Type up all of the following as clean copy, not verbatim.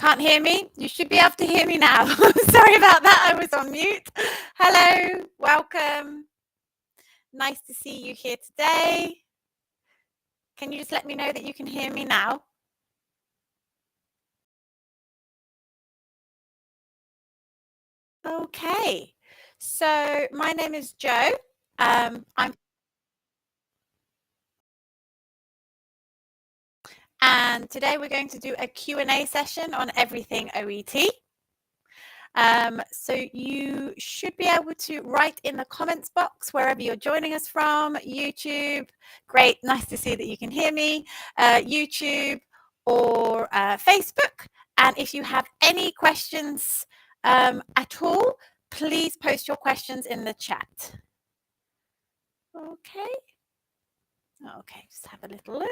can't hear me? You should be able to hear me now. Sorry about that. I was on mute. Hello, welcome. Nice to see you here today. Can you just let me know that you can hear me now? Okay, so my name is Jo. And today we're going to do a Q&A session on everything OET. So you should be able to write in the comments box wherever you're joining us from. YouTube, great, nice to see that you can hear me. YouTube or Facebook. And if you have any questions at all, please post your questions in the chat. Okay, just have a little look.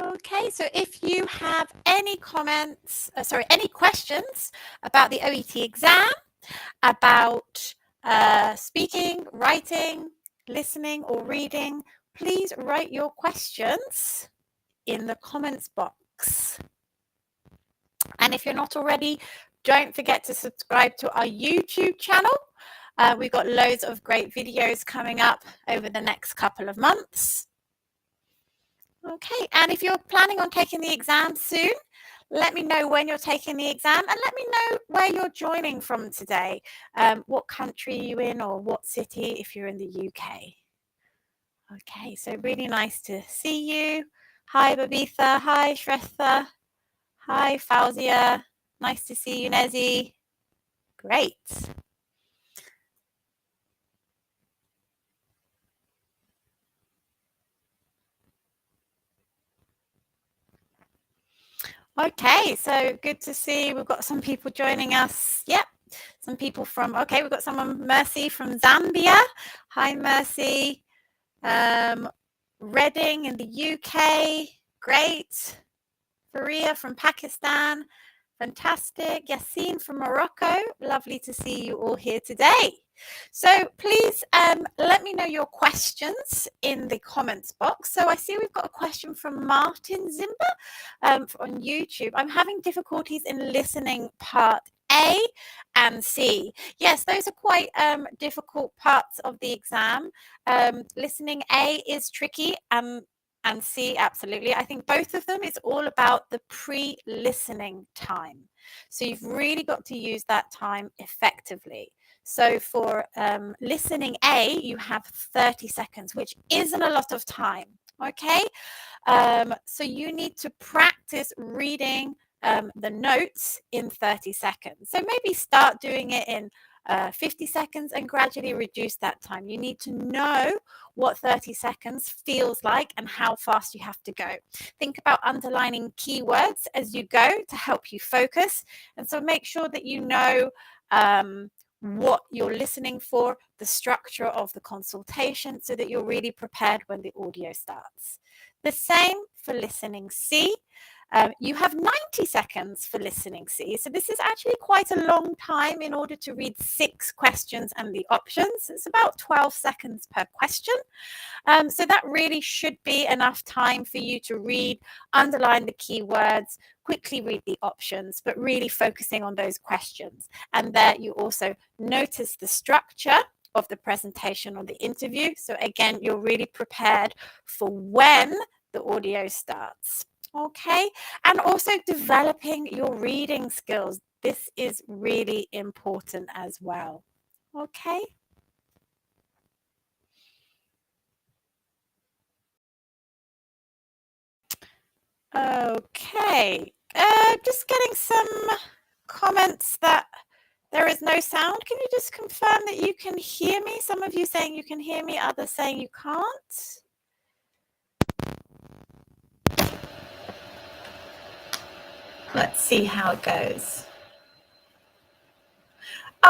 Okay, so if you have any comments, any questions about the OET exam, about speaking, writing, listening, or reading, please write your questions in the comments box. And if you're not already, don't forget to subscribe to our YouTube channel. We've got loads of great videos coming up over the next couple of months. Okay, and if you're planning on taking the exam soon, let me know when you're taking the exam and let me know where you're joining from today. What country are you in or what city if you're in the UK. Okay, so really nice to see you. Hi, Babitha. Hi, Shretha. Hi, Fauzia. Nice to see you, Nezi. Great. Okay, so good to see. We've got some people joining us. Yep, some people from, okay, we've got someone, Mercy from Zambia. Hi, Mercy. Reading in the UK. Great. Faria from Pakistan. Fantastic. Yassine from Morocco. Lovely to see you all here today. So please let me know your questions in the comments box. So I see we've got a question from Martin Zimba on YouTube. I'm having difficulties in listening part A and C. Yes, those are quite difficult parts of the exam. Listening A is tricky and C, absolutely. I think both of them is all about the pre-listening time. So you've really got to use that time effectively. So for listening A, you have 30 seconds, which isn't a lot of time. Okay. So you need to practice reading the notes in 30 seconds. So maybe start doing it in 50 seconds and gradually reduce that time. You need to know what 30 seconds feels like and how fast you have to go. Think about underlining keywords as you go to help you focus. And so make sure that you know what you're listening for, the structure of the consultation, so that you're really prepared when the audio starts. The same for listening C. You have 90 seconds for listening C. So this is actually quite a long time in order to read 6 questions and the options. It's about 12 seconds per question. So that really should be enough time for you to read, underline the keywords, quickly read the options, but really focusing on those questions. And there you also notice the structure of the presentation or the interview. So again, you're really prepared for when the audio starts. Okay, and also developing your reading skills. This is really important as well. Okay. Okay, just getting some comments that there is no sound. Can you just confirm that you can hear me? Some of you saying you can hear me, others saying you can't. Let's see how it goes.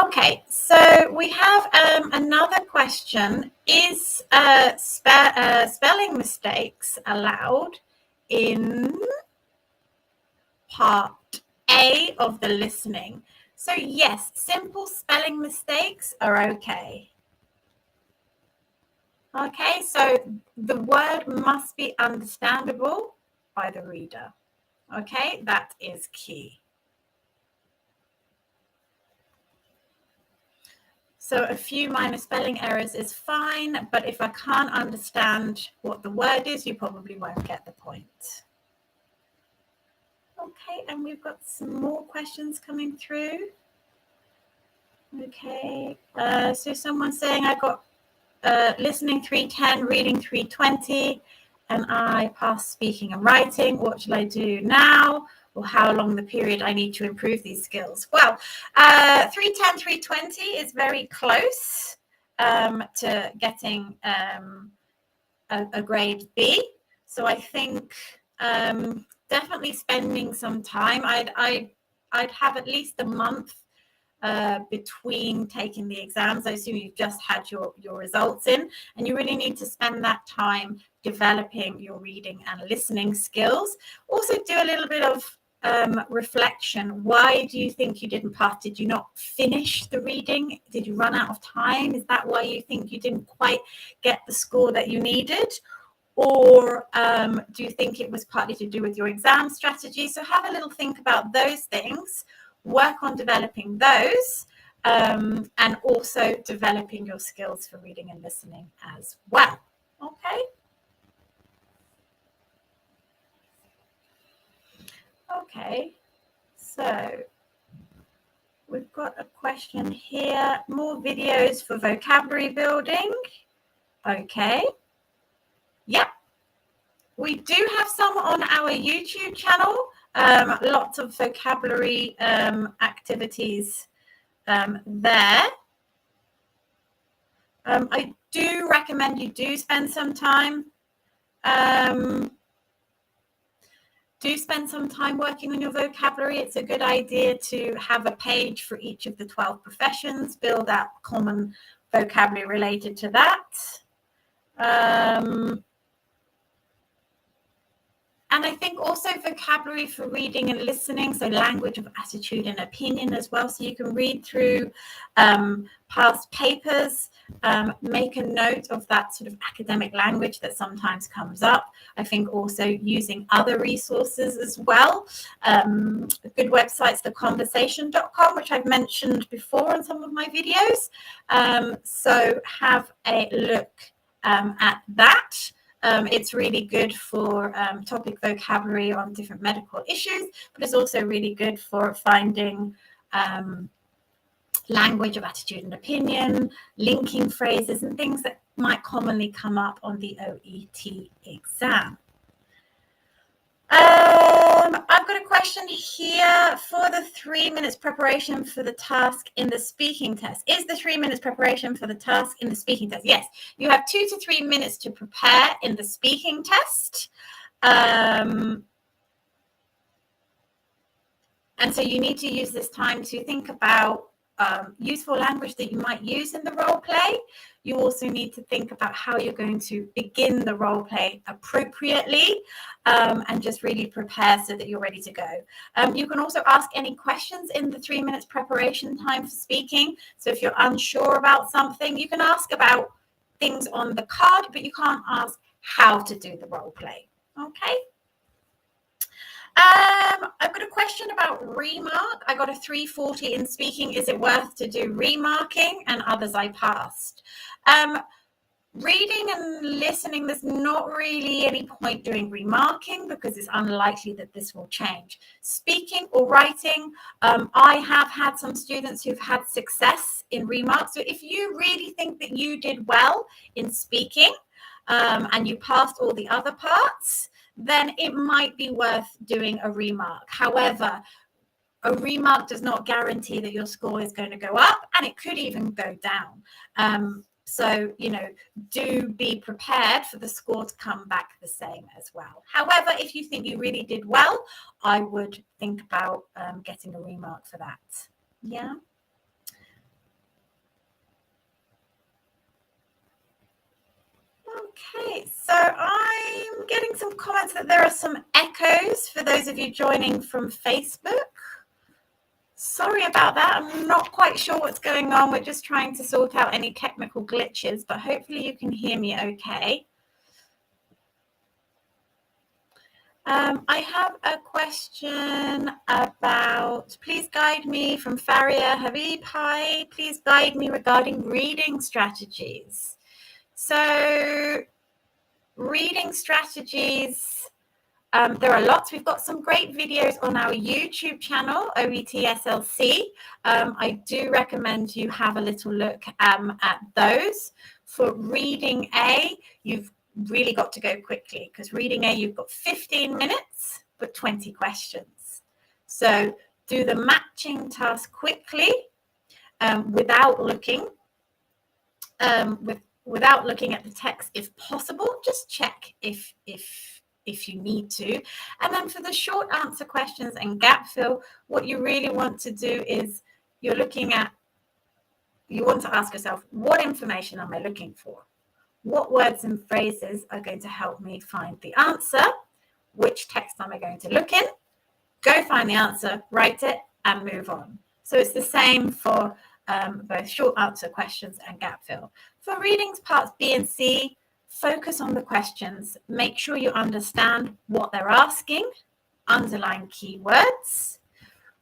Okay, so we have another question. Is spelling mistakes allowed in part A of the listening? So yes, simple spelling mistakes are okay. Okay, so the word must be understandable by the reader. Okay, that is key. So a few minor spelling errors is fine, but if I can't understand what the word is, you probably won't get the point. Okay, and we've got some more questions coming through. Okay, so someone's saying I got listening 310, reading 320, and I passed speaking and writing. What should I do now? Or how long the period I need to improve these skills? Well, 310, 320 is very close to getting a grade B. So I think definitely spending some time. I'd have at least a month between taking the exams. I assume you've just had your results in, and you really need to spend that time developing your reading and listening skills. Also do a little bit of reflection. Why do you think you didn't pass? Did you not finish the reading? Did you run out of time? Is that why you think you didn't quite get the score that you needed? Or do you think it was partly to do with your exam strategy? So have a little think about those things, work on developing those, and also developing your skills for reading and listening as well. Okay. Okay, so we've got a question here. More videos for vocabulary building. Okay. Yep. We do have some on our YouTube channel. Lots of vocabulary activities there. I do recommend you do spend some time. Do spend some time working on your vocabulary. It's a good idea to have a page for each of the 12 professions, build out common vocabulary related to that. And I think also vocabulary for reading and listening, so language of attitude and opinion as well. So you can read through past papers, make a note of that sort of academic language that sometimes comes up. I think also using other resources as well. Good websites, theconversation.com, which I've mentioned before in some of my videos. So have a look at that. It's really good for topic vocabulary on different medical issues, but it's also really good for finding language of attitude and opinion, linking phrases, and things that might commonly come up on the OET exam. I've got a question here for the 3 minutes preparation for the task in the speaking test. Is the 3 minutes preparation for the task in the speaking test? Yes, you have 2 to 3 minutes to prepare in the speaking test. And so you need to use this time to think about useful language that you might use in the role play. You also need to think about how you're going to begin the role play appropriately and just really prepare so that you're ready to go. You can also ask any questions in the 3 minutes preparation time for speaking. So if you're unsure about something, you can ask about things on the card, but you can't ask how to do the role play. Okay. I've got a question about remark. I got a 340 in speaking. Is it worth to do remarking? And others I passed. Reading and listening, there's not really any point doing remarking because it's unlikely that this will change. Speaking or writing, I have had some students who've had success in remarks. So if you really think that you did well in speaking and you passed all the other parts, then it might be worth doing a remark. However, a remark does not guarantee that your score is going to go up, and it could even go down. So, do be prepared for the score to come back the same as well. However, if you think you really did well, I would think about getting a remark for that. Yeah. Okay, so I'm getting some comments that there are some echoes for those of you joining from Facebook. Sorry about that. I'm not quite sure what's going on. We're just trying to sort out any technical glitches, but hopefully you can hear me okay. I have a question about, please guide me, from Faria Habib. Hi, please guide me regarding reading strategies. So reading strategies, there are lots. We've got some great videos on our YouTube channel, OETSLC. I do recommend you have a little look at those. For reading A, you've really got to go quickly, because reading A, you've got 15 minutes but 20 questions. So do the matching task quickly, without looking without looking at the text if possible. Just check if you need to. And then for the short answer questions and gap fill, what you really want to do is you want to ask yourself, what information am I looking for? What words and phrases are going to help me find the answer? Which text am I going to look in? Go find the answer, write it, and move on. So it's the same for both short answer questions and gap fill. For readings parts B and C, focus on the questions. Make sure you understand what they're asking, underline keywords,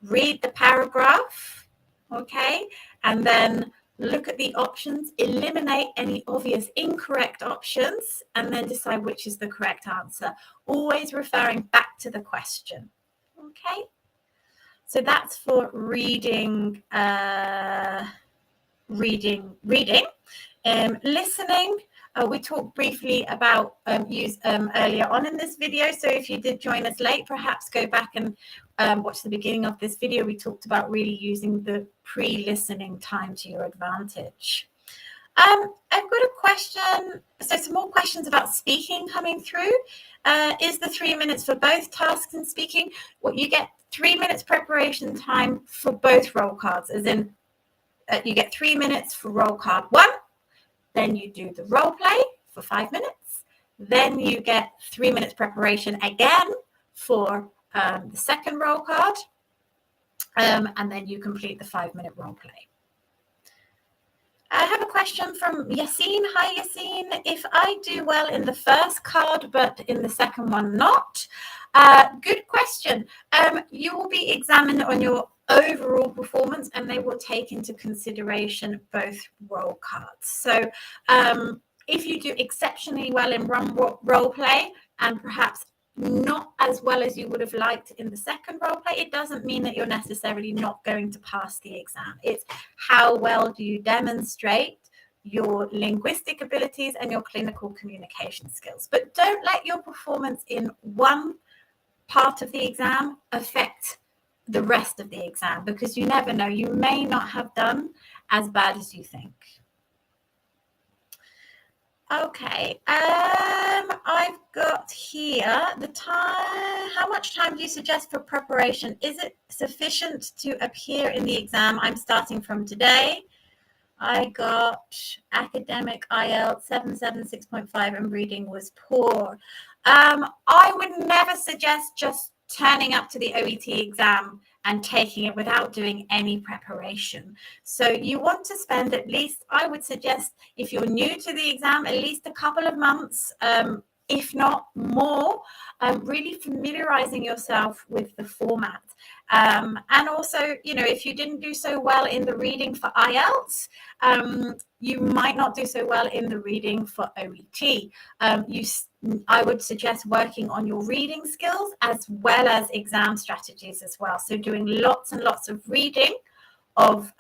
read the paragraph, okay, and then look at the options, eliminate any obvious incorrect options, and then decide which is the correct answer, always referring back to the question, okay? So that's for reading. Listening, we talked briefly about earlier on in this video. So if you did join us late, perhaps go back and watch the beginning of this video. We talked about really using the pre-listening time to your advantage. I've got a question. So some more questions about speaking coming through. Is the 3 minutes for both tasks and speaking? What you get 3 minutes preparation time for both roll cards, as in you get 3 minutes for roll card 1, then you do the role play for 5 minutes, then you get 3 minutes preparation again for the second roll card, and then you complete the 5-minute role play. I have a question from Yassine. Hi, Yassine. If I do well in the first card, but in the second one not, good question. You will be examined on your overall performance, and they will take into consideration both role cards. So if you do exceptionally well in one role play and perhaps not as well as you would have liked in the second role play, it doesn't mean that you're necessarily not going to pass the exam. It's how well do you demonstrate your linguistic abilities and your clinical communication skills. But don't let your performance in one part of the exam affect the rest of the exam, because you never know, you may not have done as bad as you think. Okay, I've got here the time. How much time do you suggest for preparation? Is it sufficient to appear in the exam? I'm starting from today. I got academic IELTS 7.7, 6.5, and reading was poor. I would never suggest just turning up to the OET exam and taking it without doing any preparation. So you want to spend at least, I would suggest, if you're new to the exam, at least a couple of months, if not more, really familiarizing yourself with the format. And also, you know, if you didn't do so well in the reading for IELTS, you might not do so well in the reading for OET. I would suggest working on your reading skills as well as exam strategies as well. So doing lots and lots of reading of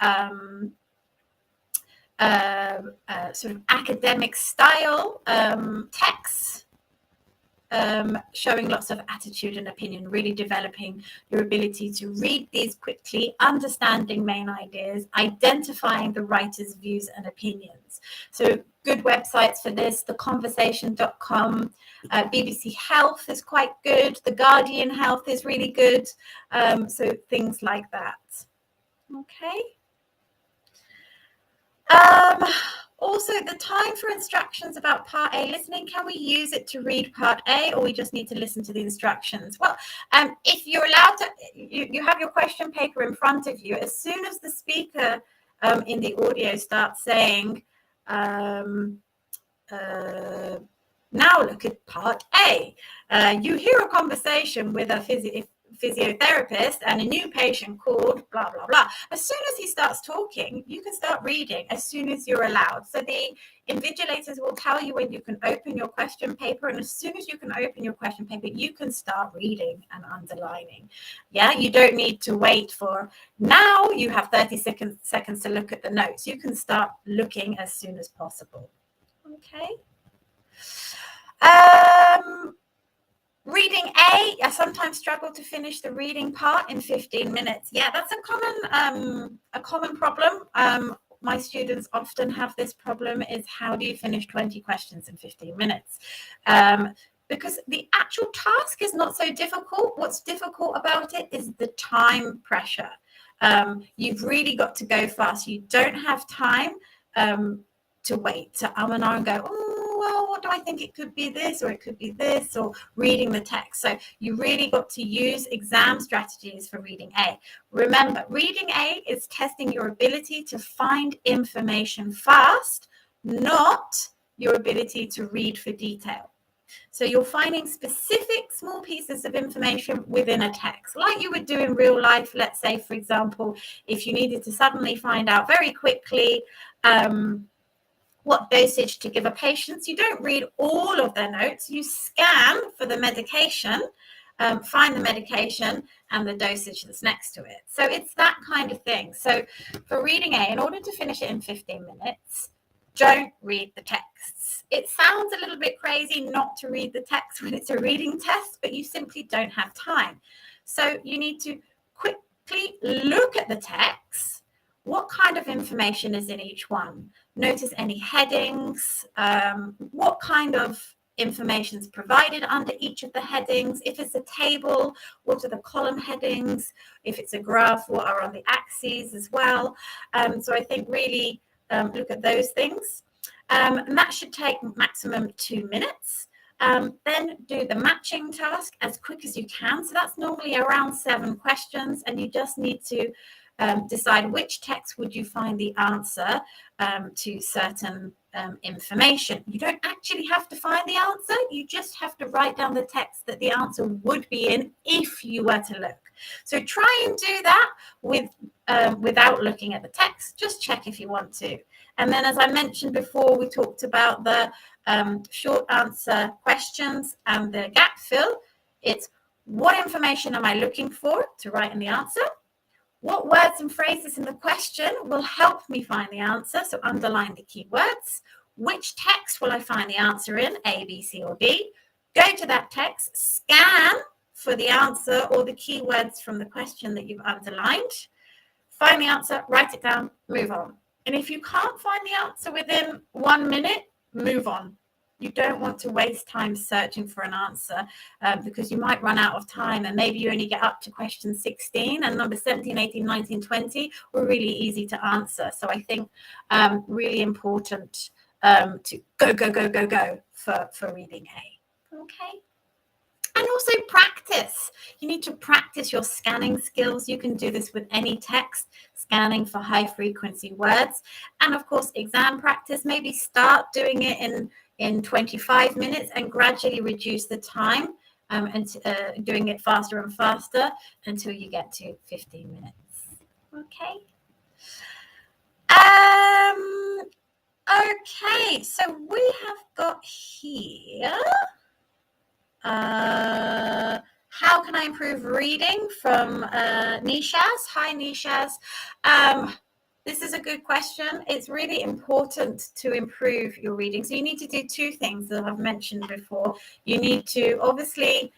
sort of academic style texts, showing lots of attitude and opinion, really developing your ability to read these quickly, understanding main ideas, identifying the writer's views and opinions. So good websites for this, theconversation.com, BBC Health is quite good, The Guardian Health is really good, so things like that. Okay. Also, the time for instructions about part A listening, can we use it to read part A, or we just need to listen to the instructions? Well, if you're allowed to, you have your question paper in front of you. As soon as the speaker in the audio starts saying, now look at part A, you hear a conversation with a physiotherapist and a new patient called blah, blah, blah. As soon as he starts talking, you can start reading as soon as you're allowed. So the invigilators will tell you when you can open your question paper. And as soon as you can open your question paper, you can start reading and underlining. Yeah, you don't need to wait for now you have 30 seconds to look at the notes. You can start looking as soon as possible. Okay. Reading A, I sometimes struggle to finish the reading part in 15 minutes. Yeah, that's a common problem. My students often have this problem, is how do you finish 20 questions in 15 minutes? Because the actual task is not so difficult. What's difficult about it is the time pressure. You've really got to go fast. You don't have time to wait to and ah and go, oh, well, what do I think? It could be this, or it could be this, or reading the text. So you really got to use exam strategies for reading A. Remember, reading A is testing your ability to find information fast, not your ability to read for detail. So you're finding specific small pieces of information within a text, like you would do in real life. Let's say, for example, if you needed to suddenly find out very quickly what dosage to give a patient, you don't read all of their notes. You scan for the medication, find the medication and the dosage that's next to it. So it's that kind of thing. So for reading A, in order to finish it in 15 minutes, don't read the texts. It sounds a little bit crazy not to read the text when it's a reading test, but you simply don't have time. So you need to quickly look at the text. What kind of information is in each one? Notice any headings, what kind of information is provided under each of the headings. If it's a table, what are the column headings? If it's a graph, what are on the axes as well? So I think really look at those things. And that should take maximum 2 minutes. Then do the matching task as quick as you can. So that's normally around 7 questions, and you just need to decide which text would you find the answer to certain information. You don't actually have to find the answer. You just have to write down the text that the answer would be in if you were to look. So try and do that without looking at the text. Just check if you want to. And then, as I mentioned before, we talked about the short answer questions and the gap fill. It's what information am I looking for to write in the answer? What words and phrases in the question will help me find the answer? So underline the key words. Which text will I find the answer in? A, B, C, or D. Go to that text, scan for the answer or the keywords from the question that you've underlined. Find the answer, write it down, move on. And if you can't find the answer within 1 minute, move on. You don't want to waste time searching for an answer because you might run out of time, and maybe you only get up to question 16 and number 17, 18, 19, 20 were really easy to answer. So I think really important to go for reading A. Okay. And also practice. You need to practice your scanning skills. You can do this with any text, scanning for high frequency words. And of course, exam practice, maybe start doing it in 25 minutes and gradually reduce the time and doing it faster and faster until you get to 15 minutes. Okay. Okay, so we have got here, how can I improve reading from Nishaz? Hi, Nishaz. This is a good question. It's really important to improve your reading. So you need to do 2 things that I've mentioned before. You need to obviously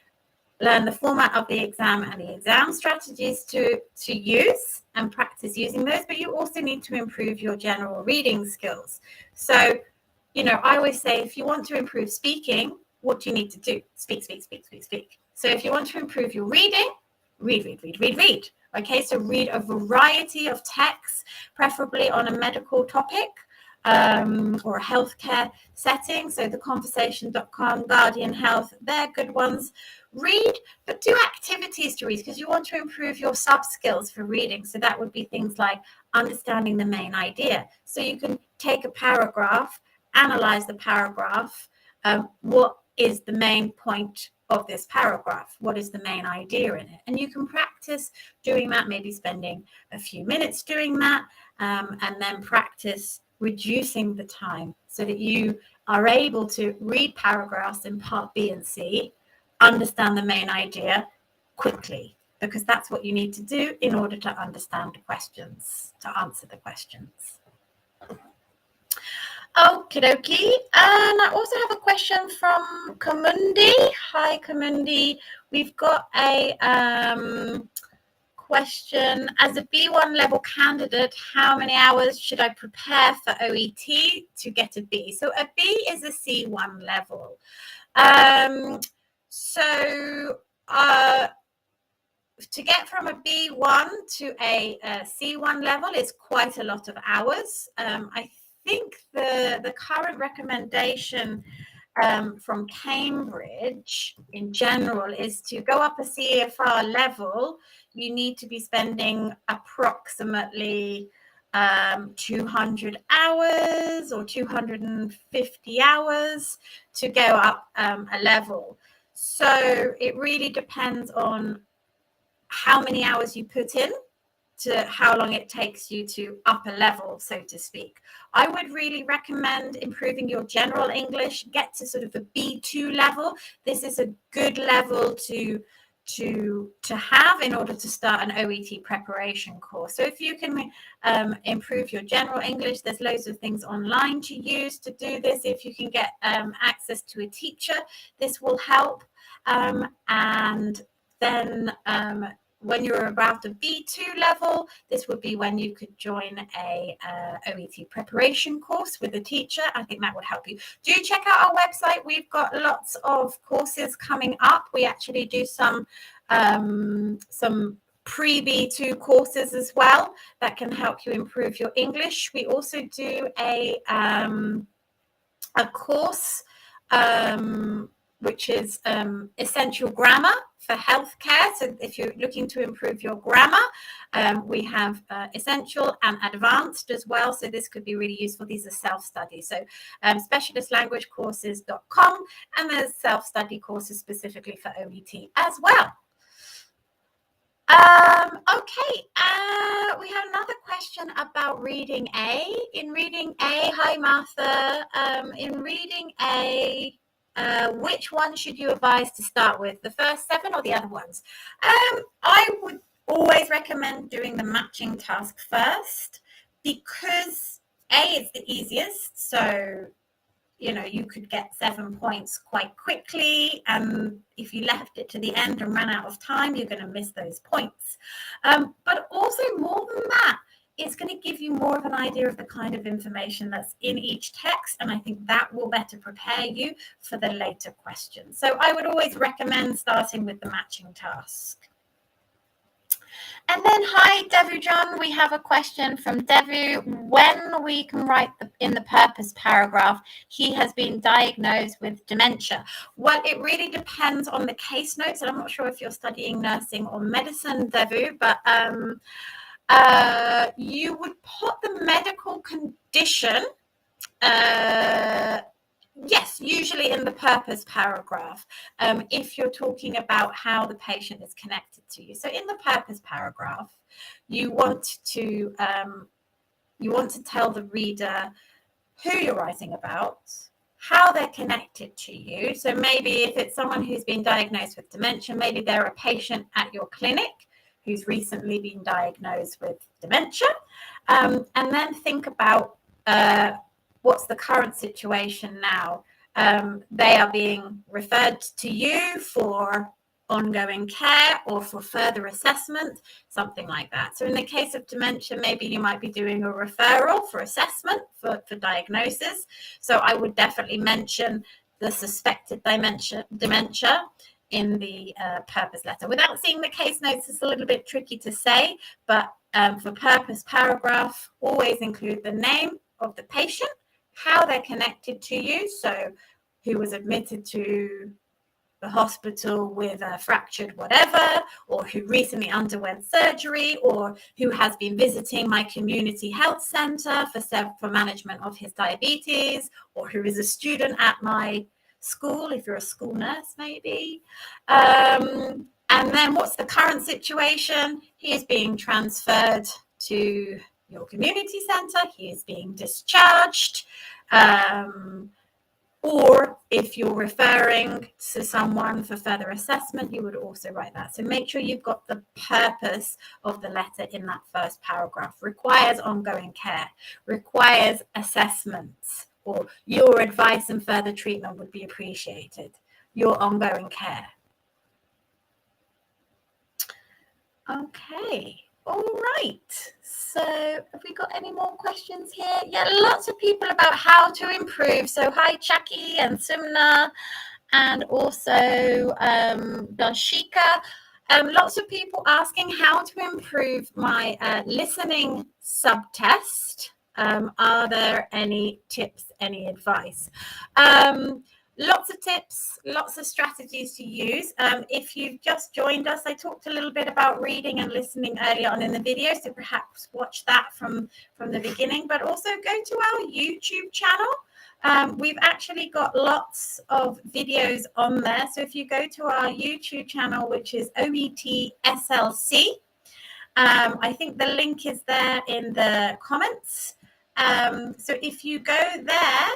learn the format of the exam and the exam strategies to use and practice using those, but you also need to improve your general reading skills. So, you know, I always say, if you want to improve speaking, what do you need to do? Speak. So if you want to improve your reading, read. Okay, so read a variety of texts, preferably on a medical topic. or a healthcare setting. So theconversation.com, Guardian Health, they're good ones. Read, but do activities to read because you want to improve your sub skills for reading. So that would be things like understanding the main idea. So you can take a paragraph, analyze the paragraph. What is the main point of this paragraph? What is the main idea in it? And you can practice doing that, maybe spending a few minutes doing that, and then practice reducing the time so that you are able to read paragraphs in part B and C, understand the main idea quickly, because that's what you need to do in order to understand the questions, to answer the questions. Okie dokie. And I also have a question from Kamundi. Hi, Kamundi. We've got a question. As a B1 level candidate, how many hours should I prepare for OET to get a B? So a B is a C1 level. To get from a B1 to a C1 level is quite a lot of hours. I think the current recommendation from Cambridge in general is to go up a CFR level. You need to be spending approximately 200 hours or 250 hours to go up a level. So it really depends on how many hours you put in to how long it takes you to up a level, so to speak. I would really recommend improving your general English, get to sort of a B2 level. This is a good level to have in order to start an OET preparation course. So if you can improve your general English, there's loads of things online to use to do this. If you can get access to a teacher, this will help. And then when you're about a B2 level, this would be when you could join a OET preparation course with a teacher. I think that would help you. Do check out our website. We've got lots of courses coming up. We actually do some pre-B2 courses as well that can help you improve your English. We also do a course which is essential grammar for healthcare. So if you're looking to improve your grammar, we have essential and advanced as well. So this could be really useful. These are self-study. So specialistlanguagecourses.com, and there's self-study courses specifically for OET as well. Okay, we have another question about reading A. In reading A, hi Martha, in reading A, which one should you advise to start with, the first 7 or the other ones? I would always recommend doing the matching task first, because A is the easiest, so you could get 7 points quite quickly, and if you left it to the end and ran out of time, you're going to miss those points. But also, more than that, it's going to give you more of an idea of the kind of information that's in each text, and I think that will better prepare you for the later questions. So I would always recommend starting with the matching task. And then, hi, Devu John. We have a question from Devu. When we can write in the purpose paragraph, he has been diagnosed with dementia. Well, it really depends on the case notes, and I'm not sure if you're studying nursing or medicine, Devu, but you would put the medical condition, yes, usually in the purpose paragraph, if you're talking about how the patient is connected to you. So in the purpose paragraph, you want to tell the reader who you're writing about, how they're connected to you. So maybe if it's someone who's been diagnosed with dementia, maybe they're a patient at your clinic who's recently been diagnosed with dementia, and then think about what's the current situation now. They are being referred to you for ongoing care or for further assessment, something like that. So in the case of dementia, maybe you might be doing a referral for assessment for diagnosis. So I would definitely mention the suspected dementia in the purpose letter. Without seeing the case notes, it's a little bit tricky to say, but for purpose paragraph, always include the name of the patient, how they're connected to you. So who was admitted to the hospital with a fractured whatever, or who recently underwent surgery, or who has been visiting my community health center for management of his diabetes, or who is a student at my school, if you're a school nurse maybe. And then what's the current situation? He is being transferred to your community center. He is being discharged. Or if you're referring to someone for further assessment, you would also write that. So make sure you've got the purpose of the letter in that first paragraph. Requires ongoing care, requires assessments, or your advice and further treatment would be appreciated. Your ongoing care. Okay. All right. So have we got any more questions here? Yeah, lots of people about how to improve. So hi, Chaki and Sumna, and also Darshika. Lots of people asking how to improve my listening subtest. Are there any tips, any advice? Lots of tips, lots of strategies to use. If you've just joined us, I talked a little bit about reading and listening earlier on in the video, so perhaps watch that from the beginning, but also go to our YouTube channel. We've actually got lots of videos on there. So if you go to our YouTube channel, which is OET SLC, I think the link is there in the comments. So if you go there,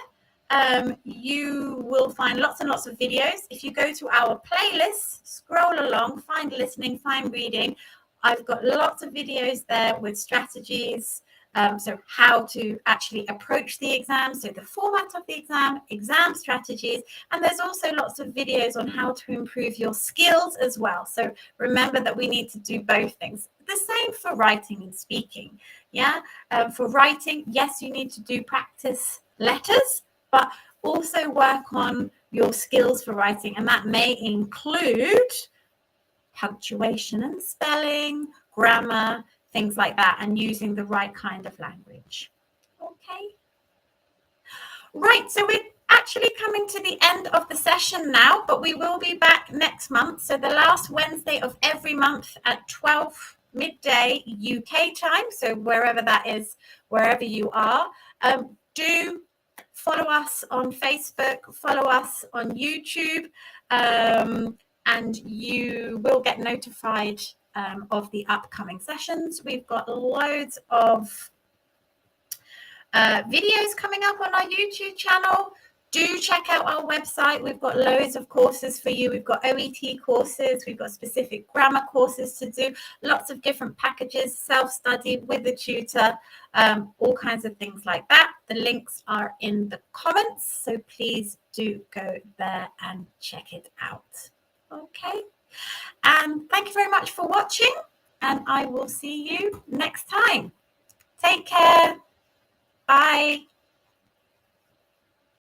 you will find lots and lots of videos. If you go to our playlist, scroll along, find listening, find reading. I've got lots of videos there with strategies. So how to actually approach the exam, so the format of the exam strategies, and there's also lots of videos on how to improve your skills as well. So remember that we need to do both things. The same for writing and speaking. Yeah, for writing, yes, you need to do practice letters, but also work on your skills for writing, and that may include punctuation and spelling, grammar, things like that, and using the right kind of language. Okay. Right, so we're actually coming to the end of the session now, but we will be back next month. So the last Wednesday of every month at 12 midday UK time. So wherever that is, wherever you are, do follow us on Facebook, follow us on YouTube, and you will get notified of the upcoming sessions. We've got loads of videos coming up on our YouTube channel. Do check out our website. We've got loads of courses for you. We've got OET courses. We've got specific grammar courses to do. Lots of different packages, self-study with a tutor, all kinds of things like that. The links are in the comments. So please do go there and check it out. Okay. And thank you very much for watching. And I will see you next time. Take care. Bye.